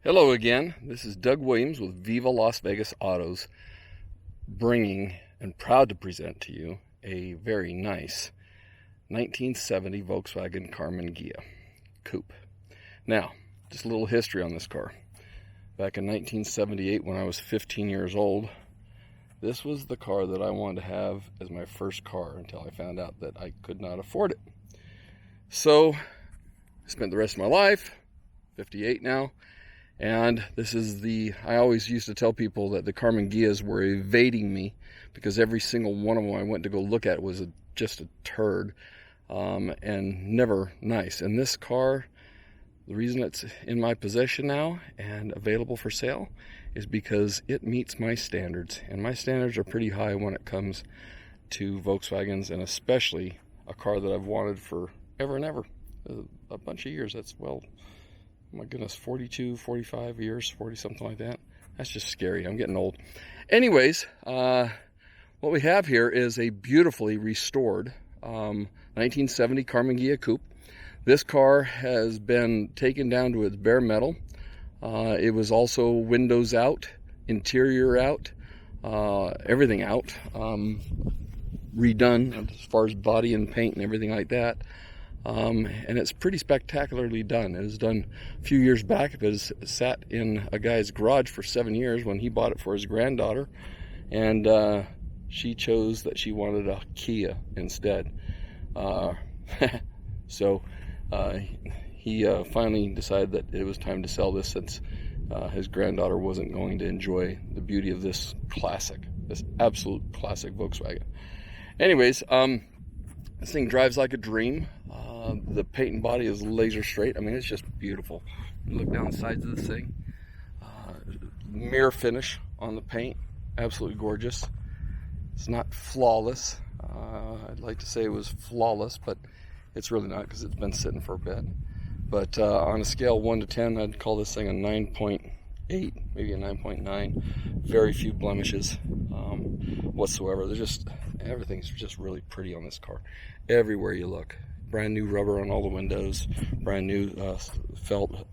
Hello again, this is Doug Williams with Viva Las Vegas Autos, bringing and proud to present to you a very nice 1970 Volkswagen Karmann Ghia Coupe. Now, just a little history on this car. Back in 1978, when I was 15 years old, this was the car that I wanted to have as my first car until I found out that I could not afford it. So, I spent the rest of my life, 58 now, and this is I always used to tell people that the Karmann Ghias were evading me because every single one of them I went to go look at was just a turd and never nice. And this car, the reason it's in my possession now and available for sale is because it meets my standards. And my standards are pretty high when it comes to Volkswagens, and especially a car that I've wanted for ever and ever. A bunch of years. That's, well, my goodness, 42, 45 years, 40, something like that. That's just scary. I'm getting old. Anyways, what we have here is a beautifully restored 1970 Karmann Ghia Coupe. This car has been taken down to its bare metal. It was also windows out, interior out, everything out, redone as far as body and paint and everything like that. And it's pretty spectacularly done. It was done a few years back. It was sat in a guy's garage for 7 years when he bought it for his granddaughter, and she chose that she wanted a Kia instead. So he finally decided that it was time to sell this, since his granddaughter wasn't going to enjoy the beauty of this classic, this absolute classic Volkswagen. Anyways, this thing drives like a dream. The paint and body is laser straight. I mean, it's just beautiful. You look down the sides of this thing. Mirror finish on the paint. Absolutely gorgeous. It's not flawless. I'd like to say it was flawless, but it's really not, because it's been sitting for a bit. But on a scale 1 to 10, I'd call this thing a 9.8, maybe a 9.9. Very few blemishes whatsoever. Everything's just really pretty on this car. Everywhere you look. Brand new rubber on all the windows. Brand new felt.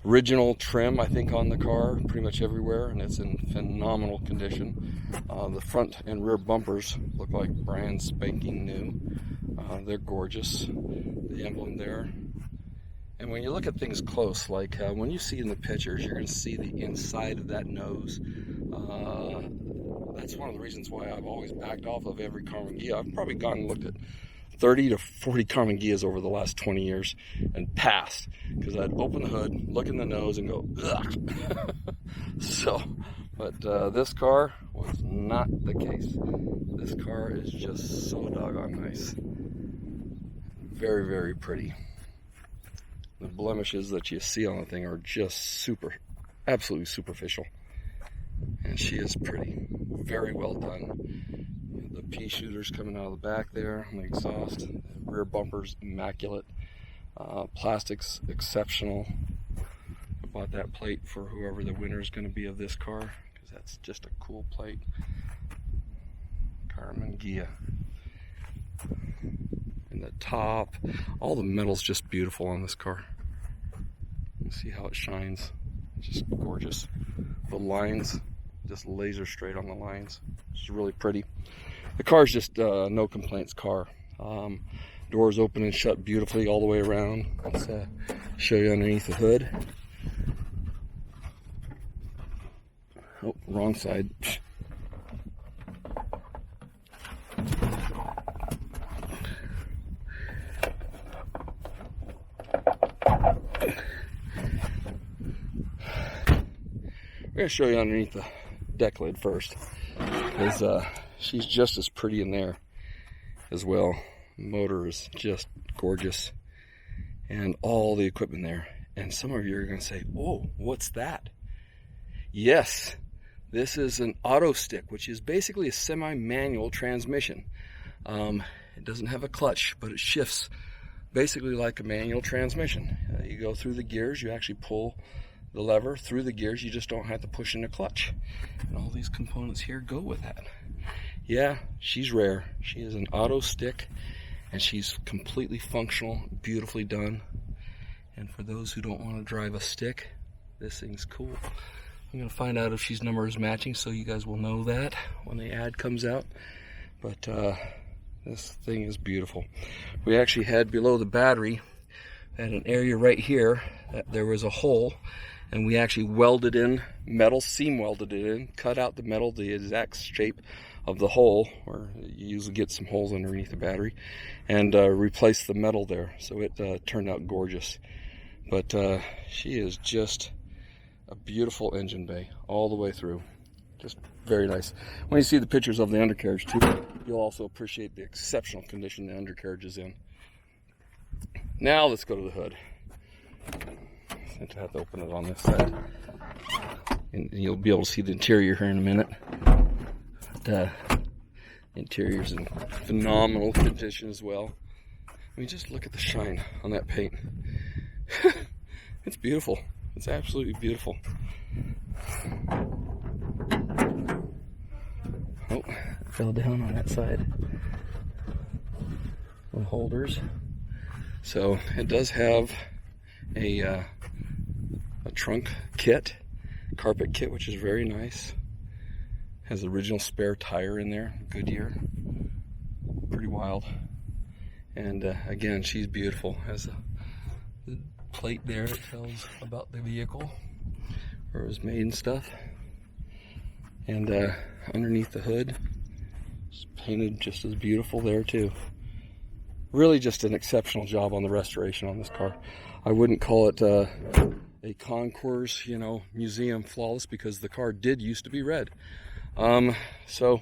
Original trim, I think, on the car, pretty much everywhere, and it's in phenomenal condition. The front and rear bumpers look like brand spanking new. They're gorgeous. The emblem there. And when you look at things close, like when you see in the pictures, you're going to see the inside of that nose. That's one of the reasons why I've always backed off of every Karmann Ghia. I've probably gone and looked at 30 to 40 Karmann Ghias over the last 20 years and passed, because I'd open the hood, look in the nose, and go, ugh. But this car was not the case. This car is just so doggone nice. Very, very pretty. The blemishes that you see on the thing are just absolutely superficial. And she is pretty. Very well done. The pea shooters coming out of the back there on the exhaust. The rear bumper's immaculate. Plastics exceptional. I bought that plate for whoever the winner is going to be of this car, because that's just a cool plate. Karmann Ghia. And the top, all the metal's just beautiful on this car. You see how it shines. It's just gorgeous. The lines, just laser straight on the lines. It's really pretty. The car's just no complaints car. Doors open and shut beautifully all the way around. Let's show you underneath the hood. Oh, wrong side. I'm going to show you underneath the deck lid first, because she's just as pretty in there as well. Motor is just gorgeous, and all the equipment there. And some of you are going to say, "Oh, what's that?" Yes, this is an AutoStick, which is basically a semi-manual transmission. It doesn't have a clutch, but it shifts basically like a manual transmission. You go through the gears, you actually pull the lever through the gears, you just don't have to push in the clutch. And all these components here go with that. Yeah, she's rare. She is an AutoStick, and she's completely functional, beautifully done. And for those who don't want to drive a stick, This thing's cool. I'm gonna find out if she's number is matching, so you guys will know that when the ad comes out. But this thing is beautiful. We actually had below the battery at an area right here that there was a hole, and we actually welded in metal, seam welded it in, cut out the metal the exact shape of the hole, where you usually get some holes underneath the battery, and replaced the metal there. So it turned out gorgeous. But she is just a beautiful engine bay all the way through. Just very nice. When you see the pictures of the undercarriage too, you'll also appreciate the exceptional condition the undercarriage is in. Now let's go to the hood. I have to open it on this side, and you'll be able to see the interior here in a minute. The interior's in phenomenal condition as well. I mean, just look at the shine on that paint. It's beautiful. It's absolutely beautiful. Oh, it fell down on that side. The holders. So it does have a trunk kit, carpet kit, which is very nice. Has the original spare tire in there, Goodyear. Pretty wild. And again, she's beautiful. Has the plate there that tells about the vehicle, where it was made and stuff. And underneath the hood, it's painted just as beautiful there too. Really just an exceptional job on the restoration on this car. I wouldn't call it a concours, you know, museum flawless, because the car did used to be red. So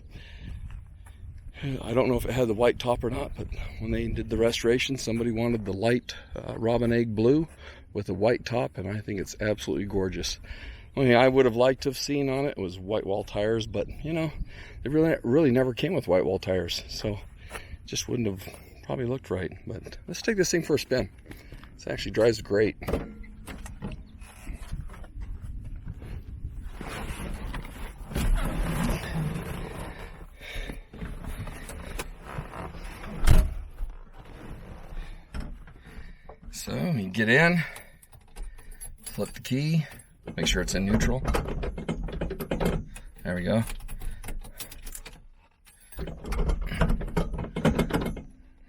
I don't know if it had the white top or not, but when they did the restoration, somebody wanted the light robin egg blue with a white top, and I think it's absolutely gorgeous. Only thing I would have liked to have seen on it was white wall tires, but you know, they really never came with white wall tires, so it just wouldn't have probably looked right. But let's take this thing for a spin. This actually drives great. So you get in, flip the key, make sure it's in neutral. There we go.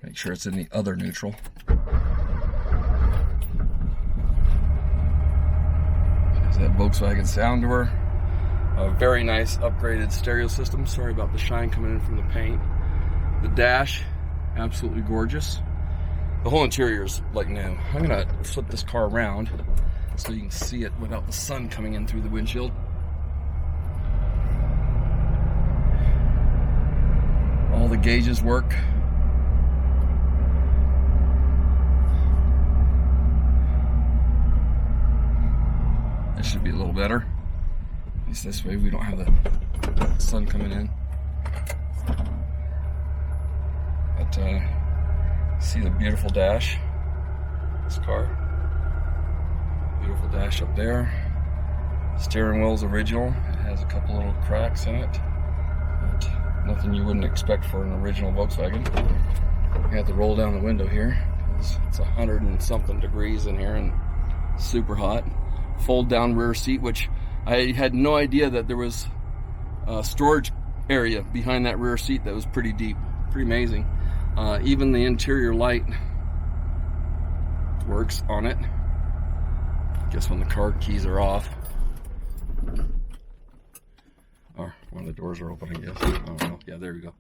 Make sure it's in the other neutral. There's that Volkswagen sound to her. A very nice upgraded stereo system. Sorry about the shine coming in from the paint. The dash, absolutely gorgeous. The whole interior is like new. I'm gonna flip this car around so you can see it without the sun coming in through the windshield. All the gauges work. This should be a little better. At least this way we don't have the sun coming in. But see the beautiful dash, this car. Beautiful dash up there. Steering wheel's original. It has a couple little cracks in it, but nothing you wouldn't expect for an original Volkswagen. I have to roll down the window here because it's 100 and something degrees in here and super hot. Fold down rear seat, which I had no idea that there was a storage area behind that rear seat that was pretty deep. Pretty amazing. Even the interior light works on it. Guess when the car keys are off, or when the doors are open, I guess. I don't know. Yeah, there you go.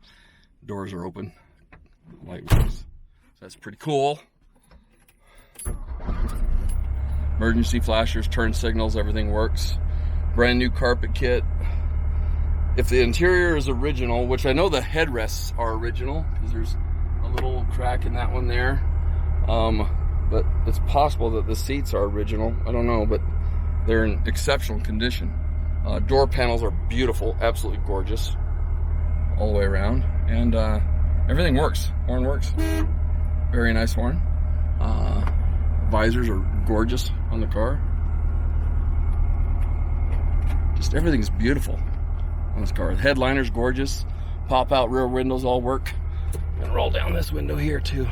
Doors are open. Light works. So that's pretty cool. Emergency flashers, turn signals, everything works. Brand new carpet kit. If the interior is original, which I know the headrests are original, because there's a little crack in that one there. But it's possible that the seats are original. I don't know, but they're in exceptional condition. Door panels are beautiful, absolutely gorgeous, all the way around. And everything works. Horn works. Very nice horn. Visors are gorgeous on the car. Just everything's beautiful on this car. The headliner's gorgeous. Pop out rear windows all work. I'm gonna roll down this window here too.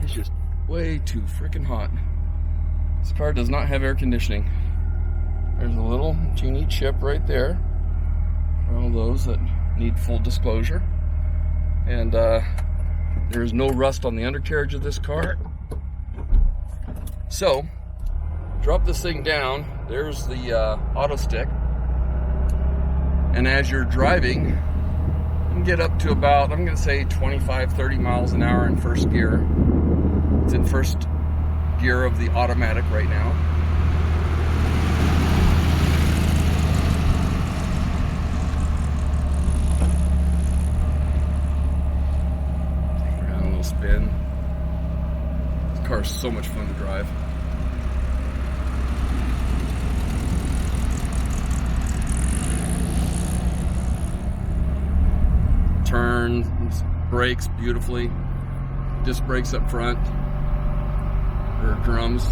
It's just way too freaking hot. This car does not have air conditioning. There's a little teeny chip right there for all those that need full disclosure. And there's no rust on the undercarriage of this car. So, drop this thing down. There's the AutoStick. And as you're driving, you can get up to about, I'm going to say 25, 30 miles an hour in first gear. It's in first gear of the automatic right now. Around a little spin. This car is so much fun to drive. Turns, brakes beautifully, disc brakes up front, or drums.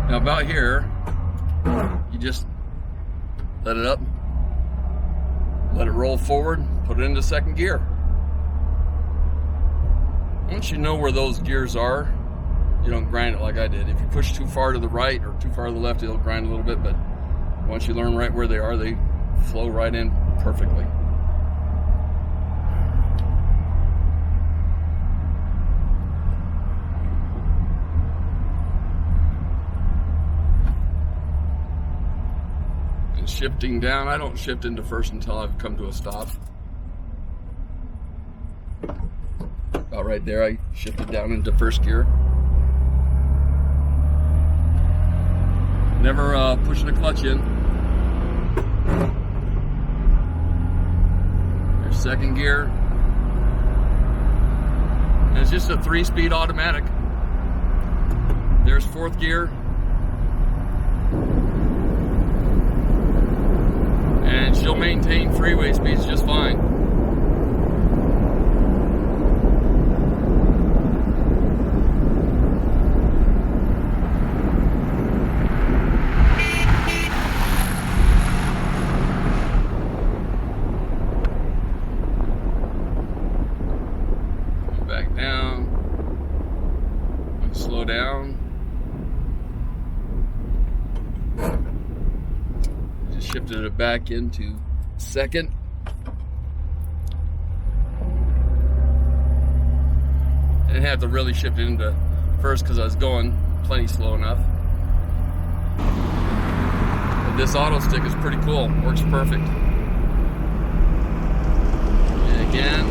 Now about here, you just let it up, let it roll forward, put it into second gear. Once you know where those gears are, you don't grind it like I did. If you push too far to the right or too far to the left, it'll grind a little bit, but once you learn right where they are, they flow right in perfectly. And shifting down, I don't shift into first until I've come to a stop. About right there, I shifted down into first gear. Never pushing the clutch in. There's second gear. And it's just a 3-speed automatic. There's fourth gear. And she'll maintain freeway speeds just fine. Back down, slow down. Just shifted it back into second. I didn't have to really shift it into first because I was going plenty slow enough. But this AutoStick is pretty cool, works perfect. And again,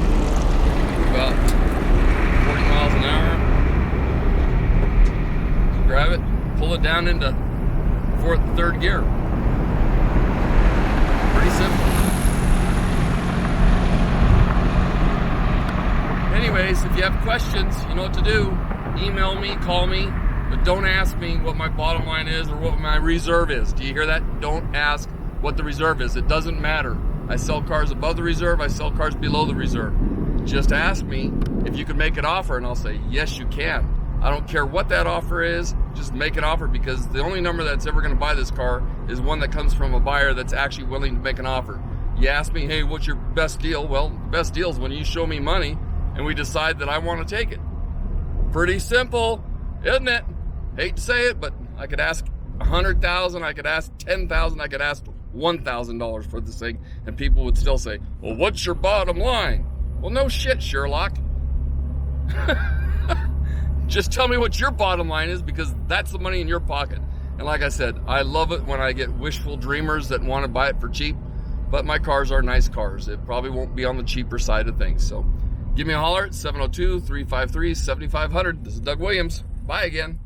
about 40 miles an hour. So grab it, pull it down into third gear. Pretty simple. Anyways, if you have questions, you know what to do. Email me, call me, but don't ask me what my bottom line is or what my reserve is. Do you hear that? Don't ask what the reserve is. It doesn't matter. I sell cars above the reserve, I sell cars below the reserve. Just ask me if you can make an offer, and I'll say, yes, you can. I don't care what that offer is, just make an offer, because the only number that's ever going to buy this car is one that comes from a buyer that's actually willing to make an offer. You ask me, hey, what's your best deal? Well, the best deal is when you show me money and we decide that I want to take it. Pretty simple, isn't it? Hate to say it, but I could ask $100,000, I could ask $10,000, I could ask $1,000 for this thing, and people would still say, well, what's your bottom line? Well, no shit, Sherlock. Just tell me what your bottom line is, because that's the money in your pocket. And like I said, I love it when I get wishful dreamers that want to buy it for cheap, but my cars are nice cars. It probably won't be on the cheaper side of things. So give me a holler at 702-353-7500. This is Doug Williams. Bye again.